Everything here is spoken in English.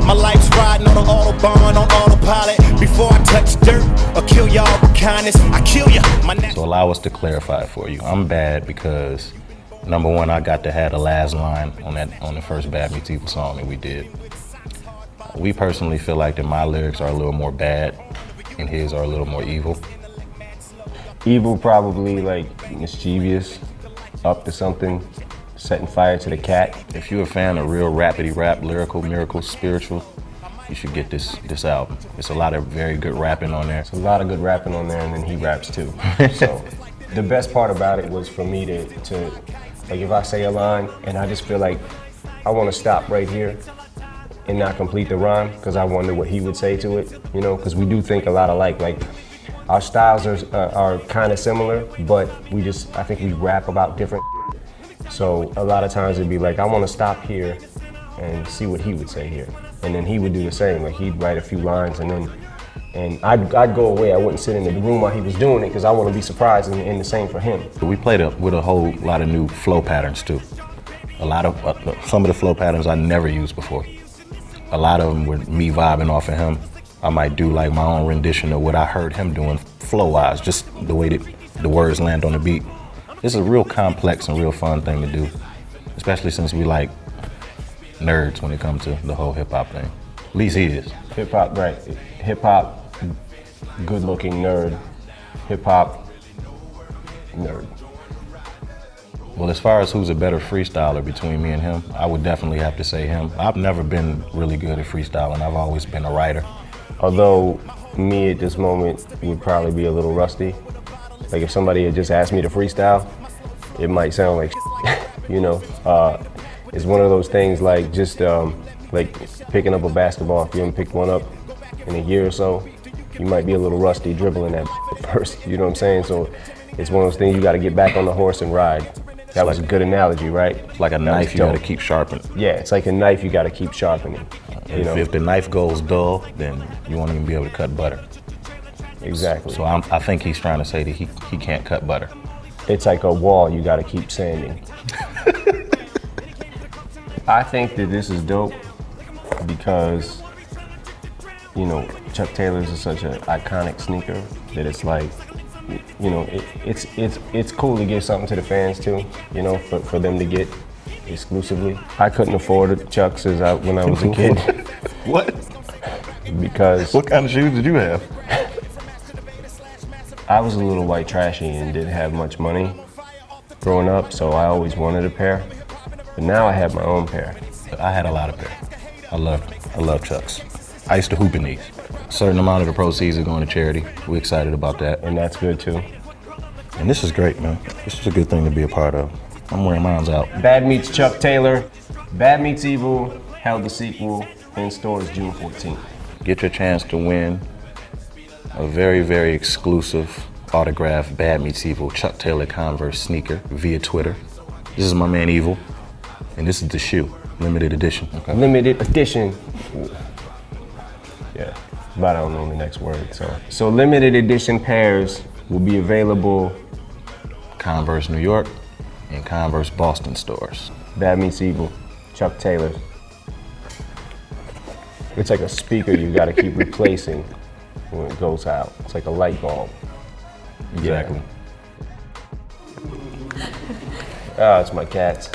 My life's riding on an autobahn, on autopilot. Before I touch dirt or kill y'all with kindness, I kill ya. So allow us to clarify it for you. I'm bad because, number one, I got to have the last line on the first Bad Meets Evil song that we did. We personally feel like that my lyrics are a little more bad and his are a little more evil. Evil, probably like mischievous, up to something, setting fire to the cat. If you're a fan of real rapidy rap, lyrical, miracle, spiritual, you should get this album. It's a lot of very good rapping on there. It's a lot of good rapping on there, and then he raps too. So the best part about it was for me to like, if I say a line and I just feel like I want to stop right here and not complete the rhyme because I wonder what he would say to it, you know, because we do think a lot alike. Like, our styles are kind of similar, but I think we rap about different. So a lot of times it'd be like, I want to stop here and see what he would say here. And then he would do the same. Like, he'd write a few lines and I'd go away. I wouldn't sit in the room while he was doing it because I want to be surprised, and the same for him. We played with a whole lot of new flow patterns too. A lot of, some of the flow patterns I never used before. A lot of them were me vibing off of him. I might do like my own rendition of what I heard him doing flow-wise, just the way that the words land on the beat. This is a real complex and real fun thing to do, especially since we like nerds when it comes to the whole hip-hop thing. At least he is. Hip-hop, right. Hip-hop, good-looking nerd. Hip-hop, nerd. Well, as far as who's a better freestyler between me and him, I would definitely have to say him. I've never been really good at freestyling. I've always been a writer. Although me at this moment would probably be a little rusty. Like, if somebody had just asked me to freestyle, it might sound like you know. It's one of those things like just like picking up a basketball. If you haven't picked one up in a year or so, you might be a little rusty dribbling that first, you know what I'm saying? So it's one of those things you gotta get back on the horse and ride. That was a good analogy, right? Like a knife you gotta keep sharpening. Yeah, it's like a knife you gotta keep sharpening. If the knife goes dull, then you won't even be able to cut butter. Exactly. So I think he's trying to say that he can't cut butter. It's like a wall you gotta keep sanding. I think that this is dope because, you know, Chuck Taylor's is such an iconic sneaker that it's like, you know, it's cool to give something to the fans too, you know, for them to get exclusively. I couldn't afford Chucks when I was a kid. What? Because... What kind of shoes did you have? I was a little white trashy and didn't have much money growing up, so I always wanted a pair. But now I have my own pair. I had a lot of pairs. I love Chucks. I used to hoop in these. A certain amount of the proceeds are going to charity. We're excited about that. And that's good too. And this is great, man. This is a good thing to be a part of. I'm wearing mine out. Bad Meets Chuck Taylor, Bad Meets Evil, held the sequel, in stores June 14th. Get your chance to win a very, very exclusive autographed Bad Meets Evil Chuck Taylor Converse sneaker via Twitter. This is my man Evil, and this is the shoe, limited edition. Okay. Limited edition. Yeah, but I don't know the next word. So limited edition pairs will be available Converse New York and Converse Boston stores. Bad Meets Evil, Chuck Taylor. It's like a speaker you gotta keep replacing when it goes out. It's like a light bulb. Exactly. Yeah. Ah, it's my cats.